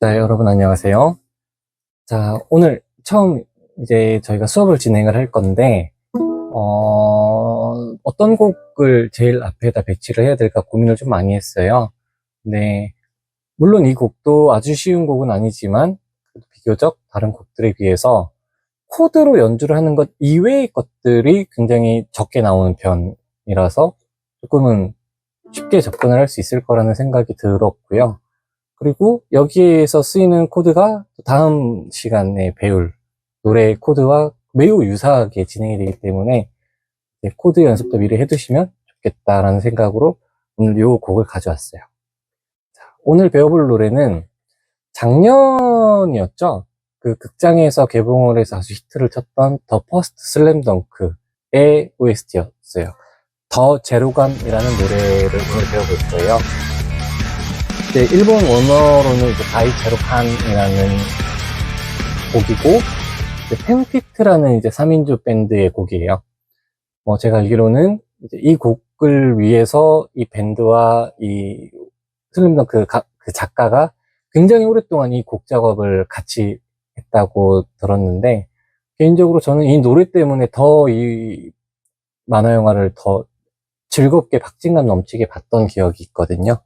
자, 여러분 안녕하세요. 자, 오늘 처음 이제 저희가 수업을 진행을 할 건데, 어떤 곡을 제일 앞에다 배치를 해야 될까 고민을 좀 많이 했어요. 네, 물론 이 곡도 아주 쉬운 곡은 아니지만, 비교적 다른 곡들에 비해서 코드로 연주를 하는 것 이외의 것들이 굉장히 적게 나오는 편이라서 조금은 쉽게 접근을 할 수 있을 거라는 생각이 들었고요. 그리고 여기에서 쓰이는 코드가 다음 시간에 배울 노래의 코드와 매우 유사하게 진행이 되기 때문에 코드 연습도 미리 해두시면 좋겠다라는 생각으로 오늘 이 곡을 가져왔어요. 자, 오늘 배워볼 노래는 작년이었죠? 그 극장에서 개봉을 해서 아주 히트를 쳤던 더 퍼스트 슬램덩크의 OST였어요. 더 제로감이라는 노래를 오늘 배워볼 거예요. 이제 일본 원어로는 이제 다이 제로칸이라는 곡이고, 펜피트라는 이제 3인조 밴드의 곡이에요. 제가 알기로는 이제 이 곡을 위해서 이 밴드와 이 슬림덩크 그 작가가 굉장히 오랫동안 이 곡 작업을 같이 했다고 들었는데, 개인적으로 저는 이 노래 때문에 더 이 만화 영화를 더 즐겁게 박진감 넘치게 봤던 기억이 있거든요.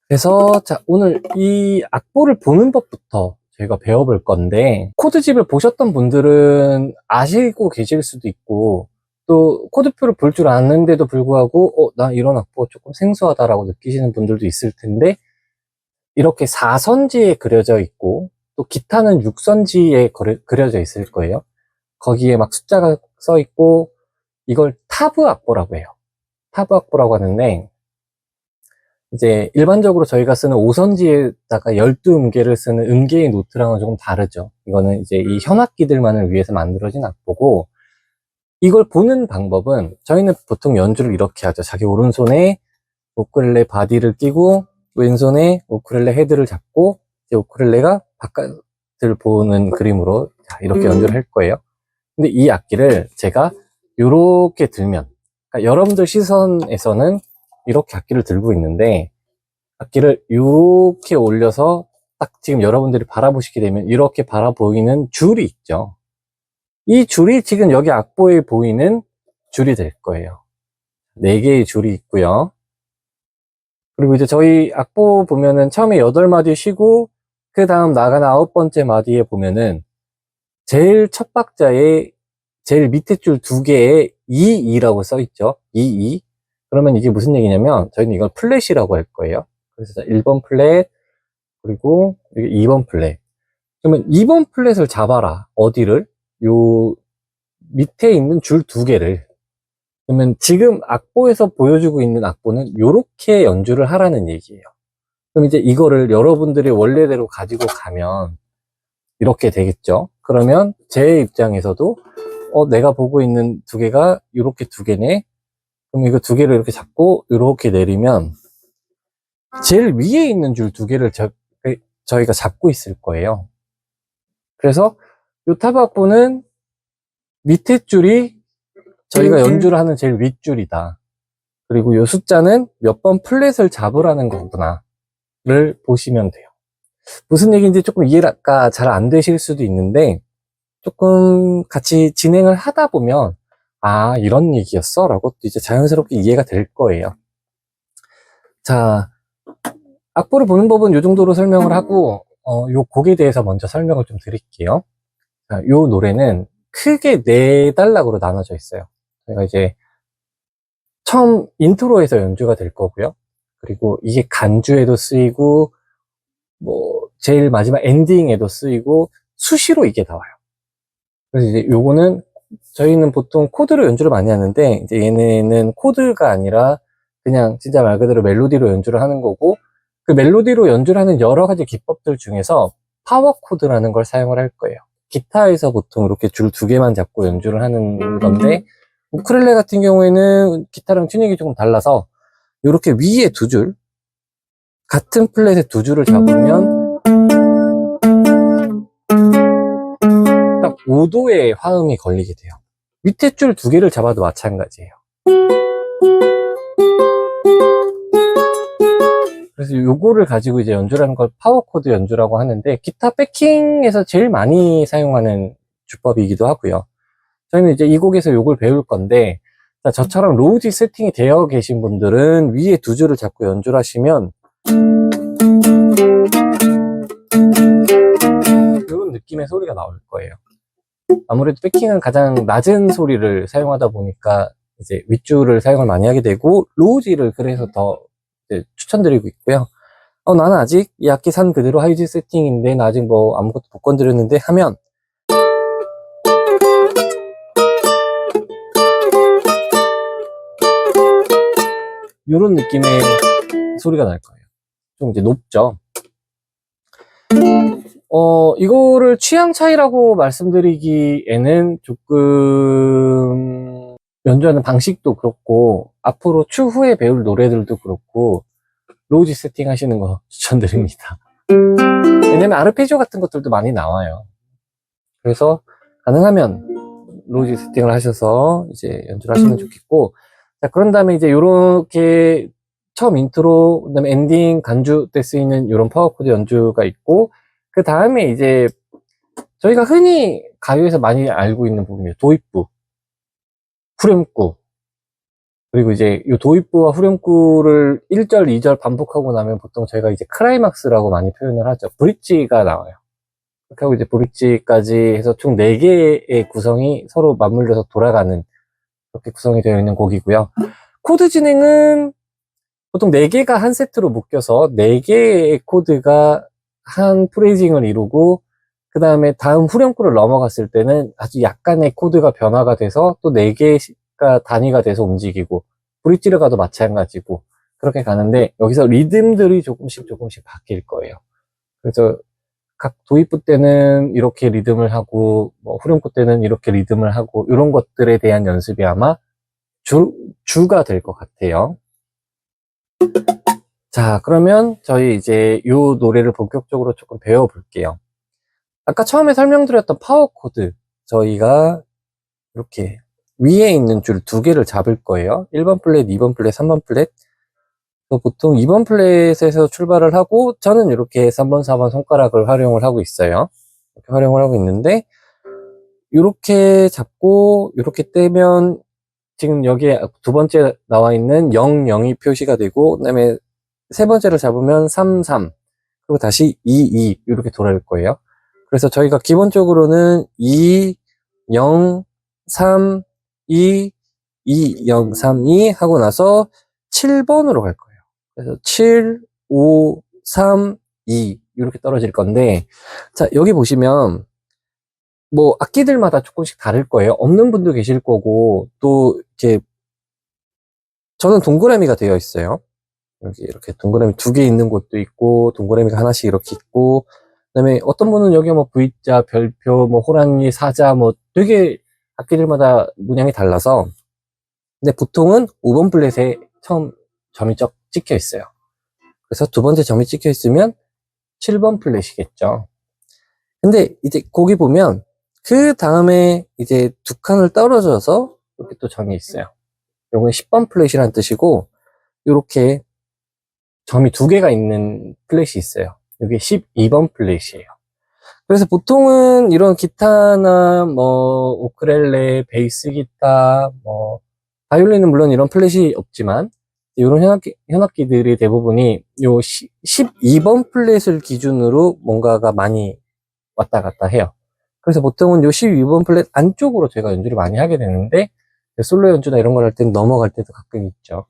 그래서 자, 오늘 이 악보를 보는 법부터 저희가 배워볼 건데, 코드집을 보셨던 분들은 아시고 계실 수도 있고, 또 코드표를 볼 줄 아는데도 불구하고 나 이런 악보가 조금 생소하다라고 느끼시는 분들도 있을 텐데, 이렇게 4선지에 그려져 있고 또 기타는 6선지에 그려져 있을 거예요. 거기에 막 숫자가 써 있고, 이걸 타브 악보라고 해요. 타브 악보라고 하는데, 이제 일반적으로 저희가 쓰는 5선지에다가 12음계를 쓰는 음계의 노트랑은 조금 다르죠. 이거는 이제 이 현악기들만을 위해서 만들어진 악보고, 이걸 보는 방법은 저희는 보통 연주를 이렇게 하죠. 자기 오른손에 우쿨렐레 바디를 끼고 왼손에 우쿨렐레 헤드를 잡고 이제 우쿨렐레가 바깥을 보는 그림으로 이렇게 연주를 할 거예요. 근데 이 악기를 제가 이렇게 들면, 그러니까 여러분들 시선에서는 이렇게 악기를 들고 있는데, 악기를 이렇게 올려서 딱 지금 여러분들이 바라보시게 되면 이렇게 바라보이는 줄이 있죠. 이 줄이 지금 여기 악보에 보이는 줄이 될 거예요. 4개의 줄이 있고요. 그리고 이제 저희 악보 보면은 처음에 8마디 쉬고 그 다음 나가는 9번째 마디에 보면은 제일 첫 박자에 제일 밑에 줄 2개에 2라고 써 있죠. 2. 그러면 이게 무슨 얘기냐면 저희는 이걸 플랫이라고 할 거예요. 그래서 1번 플랫, 그리고 2번 플랫. 그러면 2번 플랫을 잡아라. 어디를? 요 밑에 있는 줄 2개를. 그러면 지금 악보에서 보여주고 있는 악보는 요렇게 연주를 하라는 얘기예요. 그럼 이제 이거를 여러분들이 원래대로 가지고 가면 이렇게 되겠죠. 그러면 제 입장에서도 내가 보고 있는 2개가 요렇게 2개네. 그럼 이거 2개를 이렇게 잡고 이렇게 내리면 제일 위에 있는 줄 2개를 저희가 잡고 있을 거예요. 그래서 요 타브 악보는 밑에 줄이 저희가 연주를 하는 제일 윗줄이다. 그리고 요 숫자는 몇 번 플랫을 잡으라는 거구나를 보시면 돼요. 무슨 얘기인지 조금 이해가 잘 안 되실 수도 있는데, 조금 같이 진행을 하다 보면 이런 얘기였어? 라고 또 이제 자연스럽게 이해가 될 거예요. 자, 악보를 보는 법은 이 정도로 설명을 하고, 요 곡에 대해서 먼저 설명을 좀 드릴게요. 자, 요 노래는 크게 4단락으로 나눠져 있어요. 저희가 이제 처음 인트로에서 연주가 될 거고요. 그리고 이게 간주에도 쓰이고, 제일 마지막 엔딩에도 쓰이고, 수시로 이게 나와요. 그래서 이제 요거는 저희는 보통 코드로 연주를 많이 하는데, 이제 얘네는 코드가 아니라 그냥 진짜 말 그대로 멜로디로 연주를 하는 거고, 그 멜로디로 연주를 하는 여러 가지 기법들 중에서 파워 코드라는 걸 사용을 할 거예요. 기타에서 보통 이렇게 줄 2개만 잡고 연주를 하는 건데, 우쿨렐레 같은 경우에는 기타랑 튜닝이 조금 달라서 이렇게 위에 2줄, 같은 플랫에 2줄을 잡으면 딱 5도의 화음이 걸리게 돼요. 밑에 줄 2개를 잡아도 마찬가지예요. 그래서 요거를 가지고 이제 연주를 하는 걸 파워 코드 연주라고 하는데, 기타 백킹에서 제일 많이 사용하는 주법이기도 하고요. 저희는 이제 이 곡에서 요걸 배울 건데, 자, 저처럼 로우지 세팅이 되어 계신 분들은 위에 두 줄을 잡고 연주를 하시면 이런 느낌의 소리가 나올 거예요. 아무래도 백킹은 가장 낮은 소리를 사용하다 보니까 이제 윗줄을 사용을 많이 하게 되고, 로우지를 그래서 더 이제 추천드리고 있고요. 나는 아직 이 악기 산 그대로 하이즈 세팅인데 나 아직 뭐 아무것도 못 건드렸는데 하면 이런 느낌의 소리가 날 거예요. 좀 이제 높죠. 이거를 취향 차이라고 말씀드리기에는 조금 연주하는 방식도 그렇고 앞으로 추후에 배울 노래들도 그렇고 로우지 세팅 하시는 거 추천드립니다. 왜냐면 아르페지오 같은 것들도 많이 나와요. 그래서 가능하면 로우지 세팅을 하셔서 이제 연주를 하시면 좋겠고, 자, 그런 다음에 이제 요렇게 처음 인트로, 그 다음에 엔딩 간주 때 쓰이는 이런 파워 코드 연주가 있고, 그 다음에 이제 저희가 흔히 가요에서 많이 알고 있는 부분이에요. 도입부, 후렴구. 그리고 이제 이 도입부와 후렴구를 1절, 2절 반복하고 나면 보통 저희가 이제 클라이막스라고 많이 표현을 하죠. 브릿지가 나와요. 그렇게 하고 이제 브릿지까지 해서 총 4개의 구성이 서로 맞물려서 돌아가는, 그렇게 구성이 되어 있는 곡이고요. 코드 진행은 보통 4개가 한 세트로 묶여서 4개의 코드가 한 프레이징을 이루고, 그 다음에 다음 후렴구를 넘어갔을 때는 아주 약간의 코드가 변화가 돼서 또 4개가 단위가 돼서 움직이고, 브릿지를 가도 마찬가지고 그렇게 가는데, 여기서 리듬들이 조금씩 바뀔 거예요. 그래서 각 도입부 때는 이렇게 리듬을 하고, 뭐 후렴구 때는 이렇게 리듬을 하고, 이런 것들에 대한 연습이 아마 주가 될 것 같아요. 자, 그러면 저희 이제 이 노래를 본격적으로 조금 배워볼게요. 아까 처음에 설명드렸던 파워 코드, 저희가 이렇게 위에 있는 줄 2개를 잡을 거예요. 1번 플랫, 2번 플랫, 3번 플랫. 보통 2번 플랫에서 출발을 하고, 저는 이렇게 3번, 4번 손가락을 활용을 하고 있어요. 이렇게 활용을 하고 있는데, 이렇게 잡고 이렇게 떼면 지금 여기에 두 번째 나와 있는 0, 0이 표시가 되고, 그 다음에 세 번째를 잡으면 3, 3, 그리고 다시 2, 2 이렇게 돌아올 거예요. 그래서 저희가 기본적으로는 2, 0, 3, 2, 2, 0, 3, 2 하고 나서 7번으로 갈 거예요. 그래서 7, 5, 3, 2 이렇게 떨어질 건데, 자, 여기 보시면 뭐 악기들마다 조금씩 다를 거예요. 없는 분도 계실 거고, 또 이렇게 저는 동그라미가 되어 있어요. 여기 이렇게 동그라미 2개 있는 곳도 있고, 동그라미가 하나씩 이렇게 있고, 그다음에 어떤 분은 여기 뭐 V자, 별표, 뭐 호랑이, 사자, 뭐 되게 악기들마다 문양이 달라서, 근데 보통은 5번 플랫에 처음 점이 찍혀 있어요. 그래서 두 번째 점이 찍혀 있으면 7번 플랫이겠죠. 근데 이제 거기 보면 그 다음에 이제 두 칸을 떨어져서 이렇게 또 점이 있어요. 요건 10번 플랫이라는 뜻이고, 이렇게 점이 2개가 있는 플랫이 있어요. 이게 12번 플랫이에요. 그래서 보통은 이런 기타나 뭐 우쿨렐레, 베이스 기타, 뭐 바이올린은 물론 이런 플랫이 없지만, 이런 현악기들이 대부분이 요 12번 플랫을 기준으로 뭔가가 많이 왔다 갔다 해요. 그래서 보통은 요 12번 플랫 안쪽으로 제가 연주를 많이 하게 되는데, 솔로 연주나 이런 걸 할 때는 넘어갈 때도 가끔 있죠.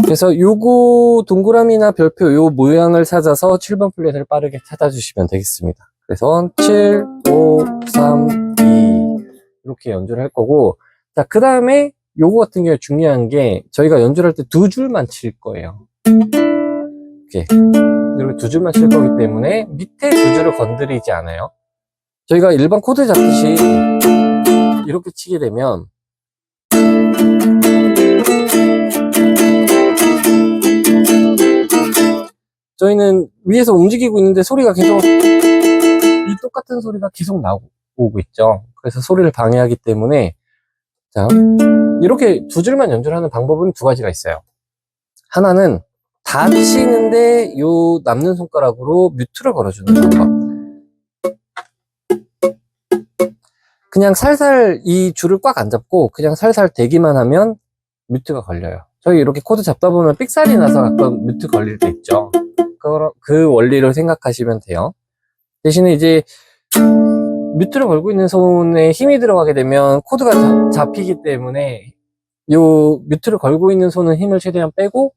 그래서 요거 동그라미나 별표 요 모양을 찾아서 7번 플랫을 빠르게 찾아주시면 되겠습니다. 그래서 7, 5, 3, 2 이렇게 연주를 할 거고, 자, 그 다음에 요거 같은 경우에 중요한 게, 저희가 연주를 할 때 2줄만 칠 거예요. 이렇게 2줄만 칠 거기 때문에 밑에 2줄을 건드리지 않아요. 저희가 일반 코드 잡듯이 이렇게 치게 되면 저희는 위에서 움직이고 있는데 소리가 계속, 이 똑같은 소리가 계속 나오고 있죠. 그래서 소리를 방해하기 때문에, 자, 이렇게 2줄만 연주를 하는 방법은 2가지가 있어요. 하나는 다 치는데 요 남는 손가락으로 뮤트를 걸어주는 방법. 그냥 살살 이 줄을 꽉 안 잡고 그냥 살살 대기만 하면 뮤트가 걸려요. 저희 이렇게 코드 잡다 보면 삑살이 나서 가끔 뮤트 걸릴 때 있죠. 그 원리를 생각하시면 돼요. 대신에 이제 뮤트를 걸고 있는 손에 힘이 들어가게 되면 코드가 잡히기 때문에 요 뮤트를 걸고 있는 손은 힘을 최대한 빼고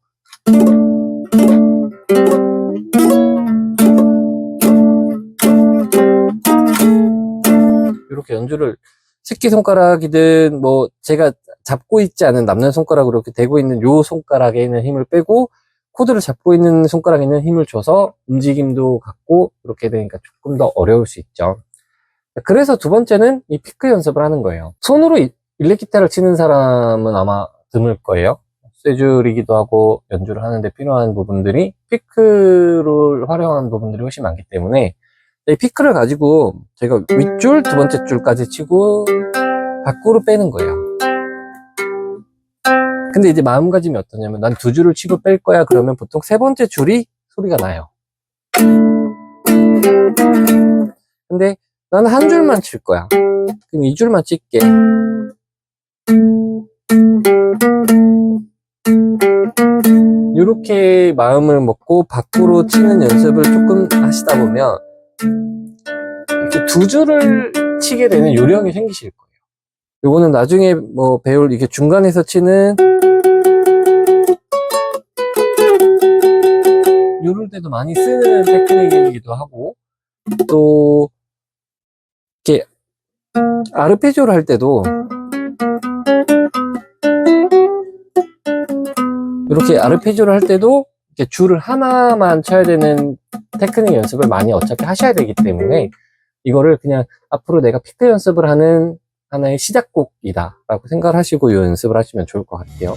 이렇게 연주를 새끼손가락이든 뭐 제가 잡고 있지 않은 남는 손가락으로 이렇게 대고 있는 요 손가락에 있는 힘을 빼고 코드를 잡고 있는 손가락에 있는 힘을 줘서 움직임도 같고 이렇게 되니까 조금 더 어려울 수 있죠. 그래서 두 번째는 이 피크 연습을 하는 거예요. 손으로 일렉기타를 치는 사람은 아마 드물 거예요. 쇠줄이기도 하고 연주를 하는데 필요한 부분들이 피크를 활용하는 부분들이 훨씬 많기 때문에 이 피크를 가지고 제가 윗줄, 두 번째 줄까지 치고 밖으로 빼는 거예요. 근데 이제 마음가짐이 어떠냐면 난 두 줄을 치고 뺄 거야 그러면 보통 세 번째 줄이 소리가 나요. 근데 나는 한 줄만 칠 거야. 그럼 이 줄만 칠게. 이렇게 마음을 먹고 밖으로 치는 연습을 조금 하시다 보면 이렇게 두 줄을 치게 되는 요령이 생기실 거예요. 요거는 나중에 뭐 배울 이게 중간에서 치는 요럴 때도 많이 쓰는 테크닉이기도 하고 또 이렇게 아르페지오를 할 때도 이렇게 아르페지오를 할 때도 이렇게 줄을 하나만 쳐야 되는 테크닉 연습을 많이 어차피 하셔야 되기 때문에 이거를 그냥 앞으로 내가 피크 연습을 하는 하나의 시작곡이다 라고 생각을 하시고 이 연습을 하시면 좋을 것 같아요.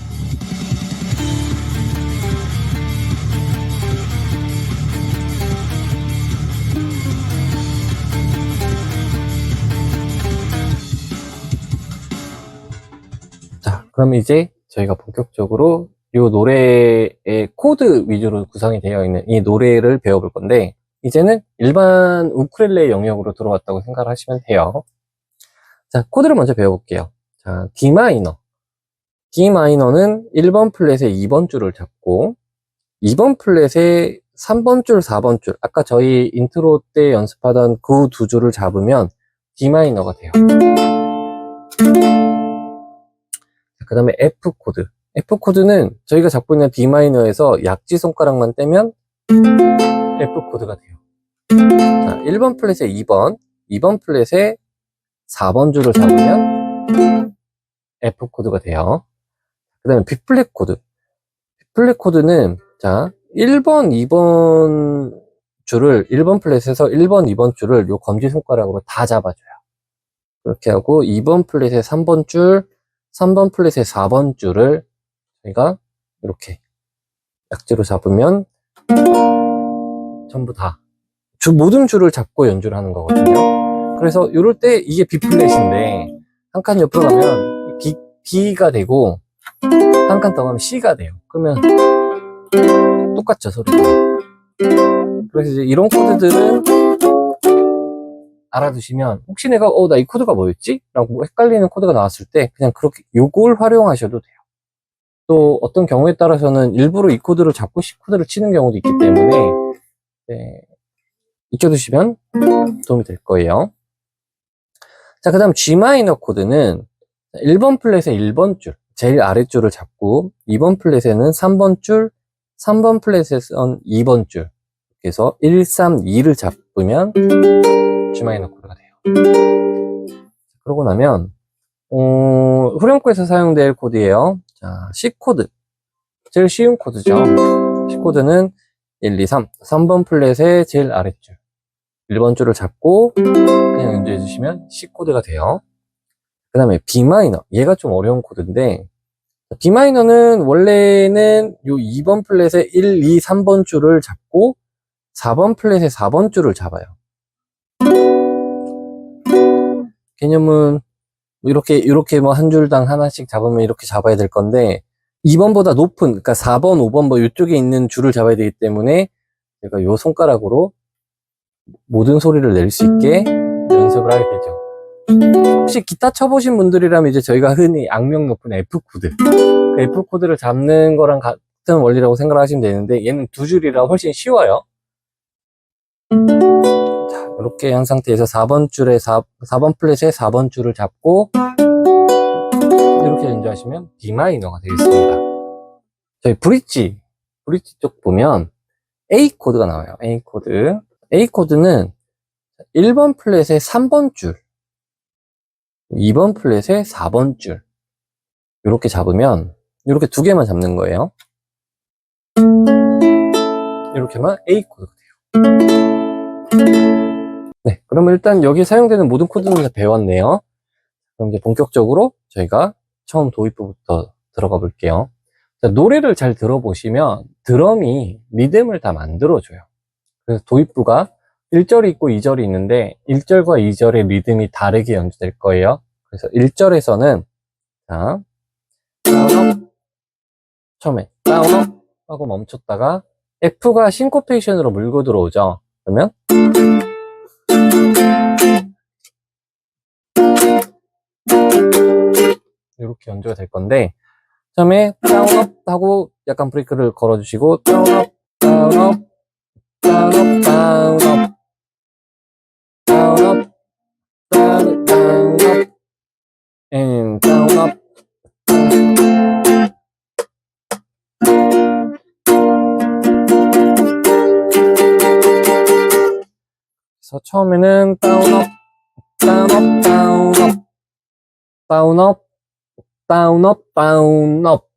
자, 그럼 이제 저희가 본격적으로 이 노래의 코드 위주로 구성이 되어 있는 이 노래를 배워볼 건데 이제는 일반 우쿨렐레 영역으로 들어왔다고 생각을 하시면 돼요. 자, 코드를 먼저 배워볼게요. 자, D 마이너. D 마이너는 1번 플랫의 2번 줄을 잡고 2번 플랫의 3번 줄, 4번 줄 아까 저희 인트로 때 연습하던 그 두 줄을 잡으면 D 마이너가 돼요. 그 다음에 F 코드. F 코드는 저희가 잡고 있는 D 마이너에서 약지 손가락만 떼면 F 코드가 돼요. 자, 1번 플랫의 2번 플랫의 4번 줄을 잡으면 F 코드가 돼요. 그 다음에 B 플랫 코드. B 플랫 코드는 자 1번, 2번 줄을 1번 플랫에서 1번, 2번 줄을 요 검지 손가락으로 다 잡아줘요. 그렇게 하고 2번 플랫의 3번 줄, 3번 플랫의 4번 줄을 저희가 이렇게 약지로 잡으면 전부 다 모든 줄을 잡고 연주를 하는 거거든요. 그래서 이럴 때 이게 B 플랫인데 한 칸 옆으로 가면 B가 되고 한 칸 더 가면 C가 돼요. 그러면 똑같죠, 소리가. 그래서 이제 이런 코드들은 알아두시면 혹시 내가 나 이 코드가 뭐였지? 라고 헷갈리는 코드가 나왔을 때 그냥 그렇게 요걸 활용하셔도 돼요. 또 어떤 경우에 따라서는 일부러 이 코드를 잡고 C 코드를 치는 경우도 있기 때문에 네, 익혀두시면 도움이 될 거예요. 자, 그 다음 G 마이너 코드는 1번 플랫의 1번 줄, 제일 아랫줄을 잡고 2번 플랫에는 3번 줄, 3번 플랫에선 2번 줄 그래서 1, 3, 2를 잡으면 G 마이너 코드가 돼요. 그러고 나면 후렴구에서 사용될 코드예요. 자, C 코드 제일 쉬운 코드죠. C 코드는 1, 2, 3번 플랫의 제일 아랫줄 1번 줄을 잡고 그냥 연주해 주시면 C 코드가 돼요. 그 다음에 B 마이너 얘가 좀 어려운 코드인데 B 마이너는 원래는 요 2번 플랫의 1, 2, 3번 줄을 잡고 4번 플랫의 4번 줄을 잡아요. 개념은 이렇게 뭐 한 줄당 하나씩 잡으면 이렇게 잡아야 될 건데 2번보다 높은, 그러니까 4번, 5번 뭐 이쪽에 있는 줄을 잡아야 되기 때문에 제가 요 손가락으로 모든 소리를 낼 수 있게 연습을 하게 되죠. 혹시 기타 쳐보신 분들이라면 이제 저희가 흔히 악명 높은 F 코드, 그 F 코드를 잡는 거랑 같은 원리라고 생각을 하시면 되는데, 얘는 두 줄이라 훨씬 쉬워요. 자, 이렇게 한 상태에서 4번 줄에 4번 플랫에 4번 줄을 잡고 이렇게 연주하시면 D 마이너가 되겠습니다. 저희 브릿지 쪽 보면 A 코드가 나와요. A 코드. A 코드는 1번 플랫에 3번 줄, 2번 플랫에 4번 줄, 이렇게 잡으면 이렇게 두 개만 잡는 거예요. 이렇게만 A 코드가 돼요. 네, 그러면 일단 여기 사용되는 모든 코드는 다 배웠네요. 그럼 이제 본격적으로 저희가 처음 도입부부터 들어가 볼게요. 자, 노래를 잘 들어보시면 드럼이 리듬을 다 만들어줘요. 그래서 도입부가 1절이 있고 2절이 있는데 1절과 2절의 리듬이 다르게 연주될 거예요. 그래서 1절에서는 자, 다운업, 처음에 다운업 하고 멈췄다가 F가 싱코페이션으로 물고 들어오죠. 그러면 이렇게 연주가 될 건데, 처음에 다운업 하고 약간 브레이크를 걸어주시고 다운업, 다운업, 다운업, 다운업, 다운업, 다운업, 앤 다운업. 그래서 처음에는 다운업, 다운업, 다운업, 다운업, 다운업, 다운업.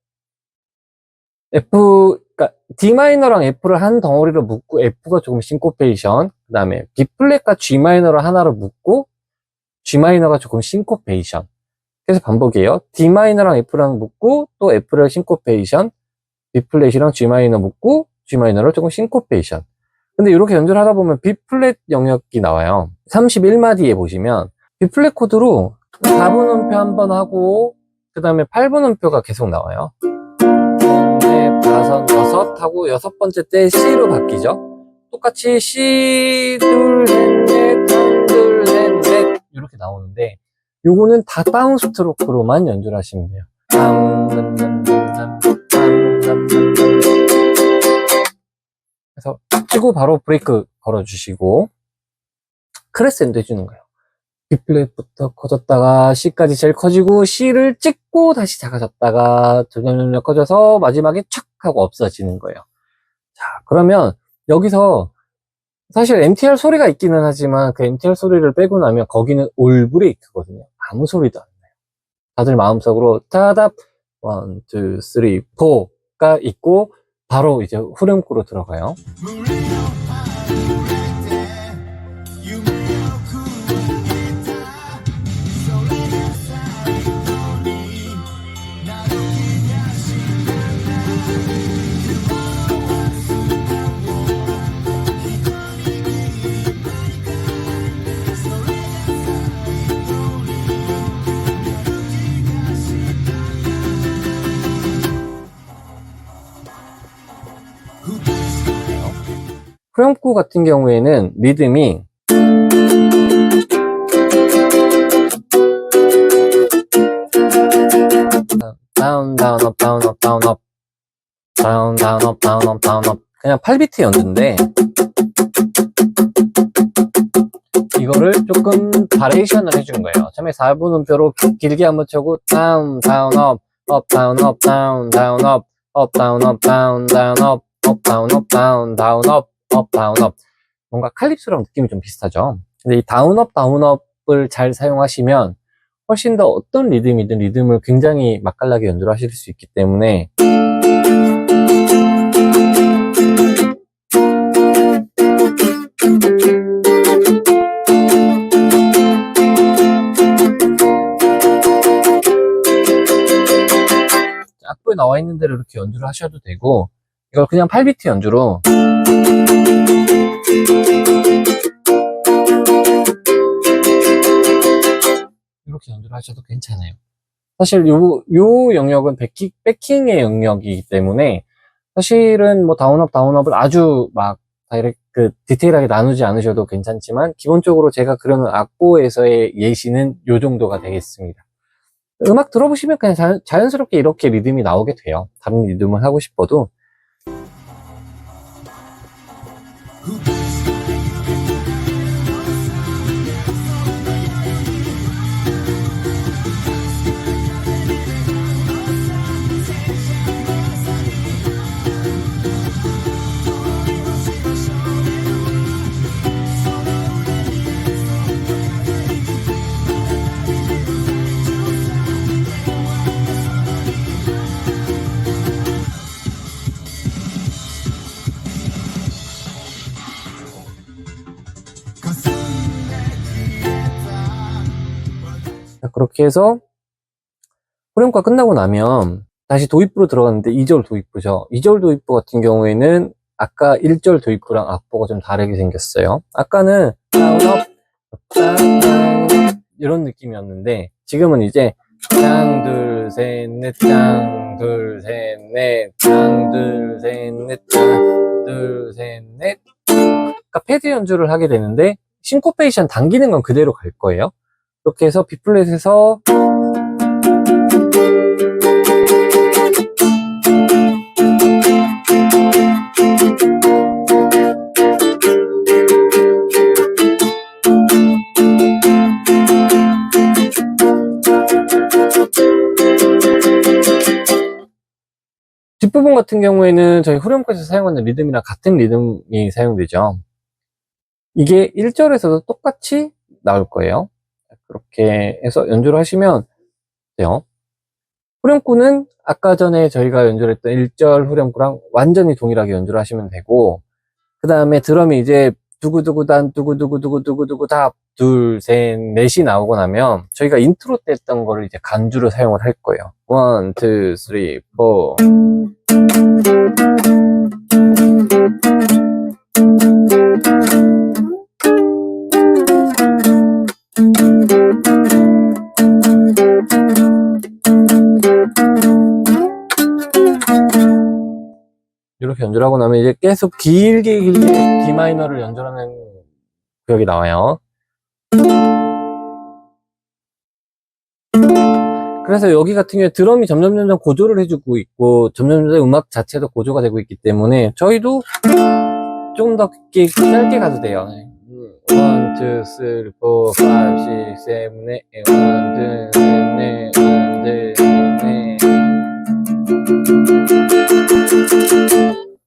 F, 그러니까 D 마이너랑 F를 한 덩어리로 묶고 F가 조금 싱코페이션, 그 다음에 B 플랫과 G 마이너를 하나로 묶고 G 마이너가 조금 싱코페이션. 그래서 반복이에요. D 마이너랑 F랑 묶고 또 F를 싱코페이션, B 플랫이랑 G 마이너 묶고 G 마이너를 조금 싱코페이션. 근데 이렇게 연주를 하다 보면 B 플랫 영역이 나와요. 31마디에 보시면 B 플랫 코드로 4분 음표 한번 하고 그 다음에 8분 음표가 계속 나와요. 다섯, 여섯 하고 여섯 번째 때 C로 바뀌죠. 똑같이 C, 둘, 셋, 넷, 둘, 셋, 넷 이렇게 나오는데 요거는 다 다운 스트로크로만 연주를 하시면 돼요. 그래서 치고 바로 브레이크 걸어주시고 크레센도 해주는 거예요. B 플랫부터 커졌다가 C까지 제일 커지고 C를 찍고 다시 작아졌다가 점점 커져서 마지막에 촥 하고 없어지는 거예요. 자, 그러면 여기서 사실 MTR 소리가 있기는 하지만 그 MTR 소리를 빼고 나면 거기는 올 브레이크거든요. 아무 소리도 안 나요. 다들 마음속으로 타답 1, 2, 3, 4가 있고 바로 이제 후렴구로 들어가요. 후렴구 같은 경우에는 리듬이 다운, 다운, 업, 다운, 업, 다운, 업, 다운, 다운, 업, 다운, 업, 다운, 업. 그냥 8비트 연주인데 이거를 조금 바리에이션을 해주는 거예요. 처음에 4분 음표로 길게 한번 쳐고 다운, 다운, 업, 업, 다운, 업, 다운, 다운, 업, 업, 다운, 업, 다운, 다운, 업, 업, 다운, 업, 다운, 다운, 업, 업, 다운, 업. 뭔가 칼립소랑 느낌이 좀 비슷하죠. 근데 이 다운업, 다운업을 잘 사용하시면 훨씬 더 어떤 리듬이든 리듬을 굉장히 맛깔나게 연주를 하실 수 있기 때문에 악보에 나와 있는 대로 이렇게 연주를 하셔도 되고 이걸 그냥 8비트 연주로 이렇게 연주를 하셔도 괜찮아요. 사실 요 영역은 백킹의 영역이기 때문에 사실은 뭐 다운업을 아주 막 디테일하게 나누지 않으셔도 괜찮지만 기본적으로 제가 그러는 악보에서의 예시는 요 정도가 되겠습니다. 음악 들어보시면 그냥 자연스럽게 이렇게 리듬이 나오게 돼요. 다른 리듬을 하고 싶어도. 그렇게 해서 후렴구가 끝나고 나면 다시 도입부로 들어갔는데 2절 도입부죠. 2절 도입부 같은 경우에는 아까 1절 도입부랑 악보가 좀 다르게 생겼어요. 아까는 다운업 이런 느낌이었는데 지금은 이제 짱, 둘, 셋, 넷, 짱, 둘, 셋, 넷, 짱, 둘, 셋, 넷, 짱, 둘, 셋, 넷. 그러니까 패드 연주를 하게 되는데 싱코페이션 당기는 건 그대로 갈 거예요. 이렇게 해서 B플랫에서 뒷부분 같은 경우에는 저희 후렴구에서 사용하는 리듬이랑 같은 리듬이 사용되죠. 이게 1절에서도 똑같이 나올 거예요. 그렇게 해서 연주를 하시면 돼요. 후렴구는 아까 전에 저희가 연주를 했던 1절 후렴구랑 완전히 동일하게 연주를 하시면 되고, 그 다음에 드럼이 이제 두구두구단 두구두구두구두구두구 다 둘, 셋, 넷이 나오고 나면 저희가 인트로 때 했던 거를 이제 간주로 사용을 할 거예요. 1, 2, 3, 4. 이렇게 연주를 하고 나면 이제 계속 길게 D 마이너를 연주하는 구역이 나와요. 그래서 여기 같은 경우에 드럼이 점점 고조를 해주고 있고 점점 음악 자체도 고조가 되고 있기 때문에 저희도 좀 더 짧게 가도 돼요. 1, 2, 3, 4, 5, 6, 7, 8 1, 2, 3, 4 1, 2, 3, 4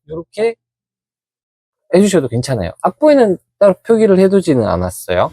이렇게 해주셔도 괜찮아요. 악보에는 따로 표기를 해두지는 않았어요.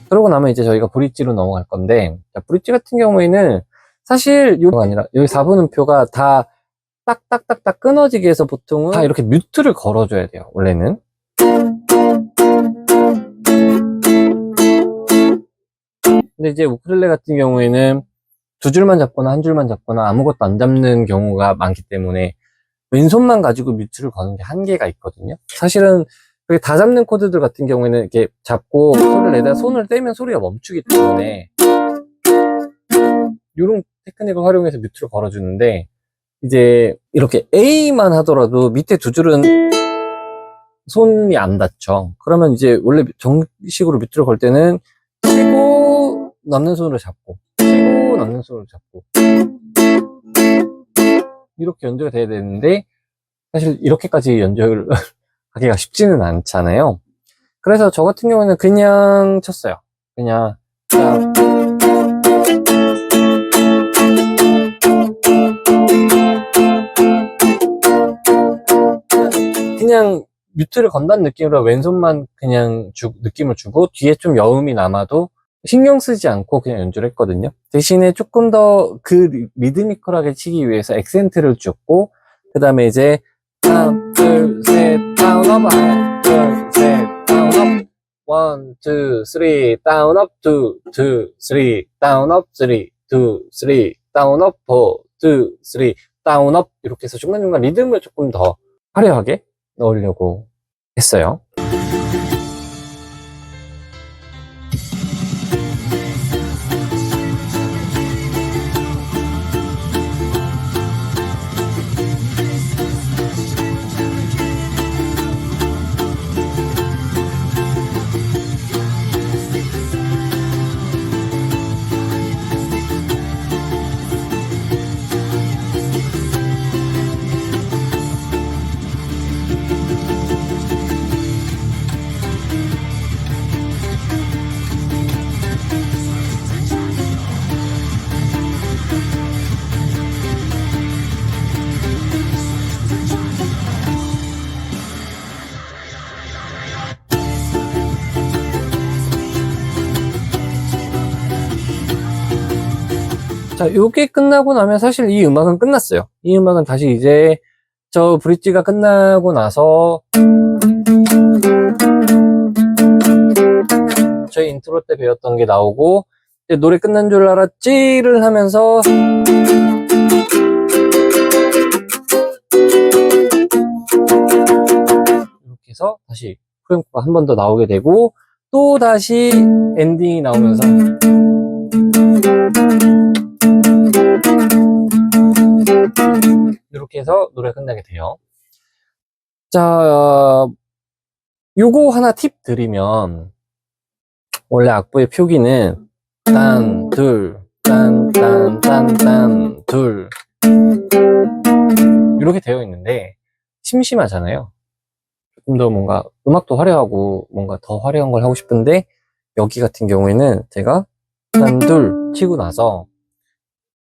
그러고 나면 이제 저희가 브릿지로 넘어갈 건데, 브릿지 같은 경우에는 사실 요가 아니라 여기 4분 음표가 다 딱딱딱딱 끊어지게 해서 보통은 다 이렇게 뮤트를 걸어줘야 돼요, 원래는. 근데 이제 우쿨렐레 같은 경우에는 두 줄만 잡거나 한 줄만 잡거나 아무것도 안 잡는 경우가 많기 때문에 왼손만 가지고 뮤트를 거는 게 한계가 있거든요. 사실은 다 잡는 코드들 같은 경우에는 이렇게 잡고 소리를 내다가 손을 떼면 소리가 멈추기 때문에 이런 테크닉을 활용해서 뮤트를 걸어주는데, 이제 이렇게 A만 하더라도 밑에 두 줄은 손이 안 닿죠. 그러면 이제 원래 정식으로 뮤트를 걸 때는 치고 남는 손으로 잡고 치고 남는 손으로 잡고 이렇게 연주가 돼야 되는데 사실 이렇게까지 연주를 하기가 쉽지는 않잖아요. 그래서 저 같은 경우는 그냥 쳤어요. 그냥 그냥 뮤트를 건다는 느낌으로 왼손만 그냥 느낌을 주고 뒤에 좀 여음이 남아도 신경 쓰지 않고 그냥 연주를 했거든요. 대신에 조금 더 그 리드미컬하게 치기 위해서 액센트를 줬고, 그 다음에 이제 하나, 둘, 셋, 다운 업, 하나, 둘, 셋, 다운 업, 원, 투, 쓰리, 다운 업, 투, 투, 쓰리, 다운 업, 쓰리, 투, 쓰리, 다운 업, 포, 투, 쓰리, 다운 업, 이렇게 해서 중간중간 리듬을 조금 더 화려하게 넣으려고 했어요. 자, 요게 끝나고 나면 사실 이 음악은 끝났어요. 이 음악은 다시 이제 저 브릿지가 끝나고 나서 저희 인트로 때 배웠던 게 나오고, 이제 노래 끝난 줄 알았지를 하면서 이렇게 해서 다시 프랭크가 한 번 더 나오게 되고, 또 다시 엔딩이 나오면서 이렇게 해서 노래가 끝나게 돼요. 자, 요거 하나 팁 드리면, 원래 악보의 표기는 딴, 둘, 딴, 딴, 딴, 딴, 둘 이렇게 되어 있는데 심심하잖아요. 조금 더 뭔가 음악도 화려하고 뭔가 더 화려한 걸 하고 싶은데, 여기 같은 경우에는 제가 딴, 둘 치고 나서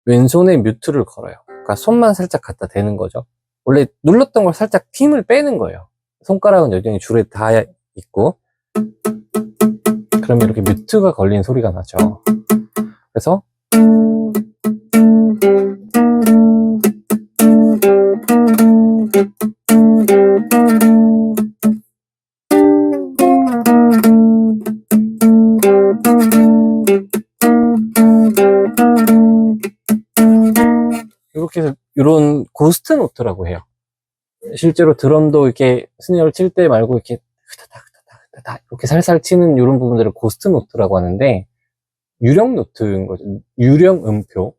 왼손에 뮤트를 걸어요. 그러니까 손만 살짝 갖다 대는 거죠. 원래 눌렀던 걸 살짝 힘을 빼는 거예요. 손가락은 여전히 줄에 다 있고, 그러면 이렇게 뮤트가 걸린 소리가 나죠. 그래서 이렇게 해서 이런 고스트 노트라고 해요. 실제로 드럼도 이렇게 스네어를 칠 때 말고 이렇게 흐다닥 이렇게 살살 치는 이런 부분들을 고스트 노트라고 하는데, 유령 노트인 거죠. 유령 음표.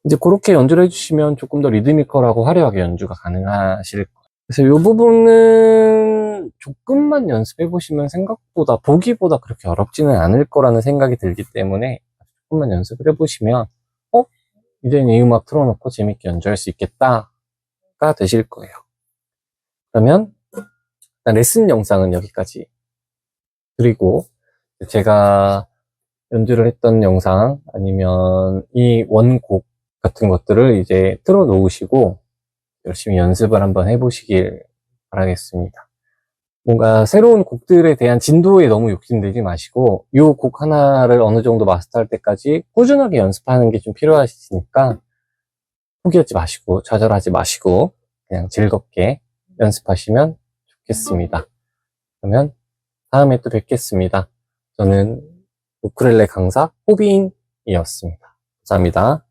이제 그렇게 연주를 해주시면 조금 더 리드미컬하고 화려하게 연주가 가능하실 거예요. 그래서 이 부분은 조금만 연습해 보시면 생각보다 보기보다 그렇게 어렵지는 않을 거라는 생각이 들기 때문에 조금만 연습을 해보시면 이제는 이 음악 틀어놓고 재밌게 연주할 수 있겠다가 되실 거예요. 그러면 일단 레슨 영상은 여기까지, 그리고 제가 연주를 했던 영상 아니면 이 원곡 같은 것들을 이제 틀어 놓으시고 열심히 연습을 한번 해보시길 바라겠습니다. 뭔가 새로운 곡들에 대한 진도에 너무 욕심내지 마시고, 이 곡 하나를 어느 정도 마스터할 때까지 꾸준하게 연습하는 게 좀 필요하시니까 포기하지 마시고 좌절하지 마시고 그냥 즐겁게 연습하시면 좋겠습니다. 그러면 다음에 또 뵙겠습니다. 저는 우쿨렐레 강사 호빈이었습니다. 감사합니다.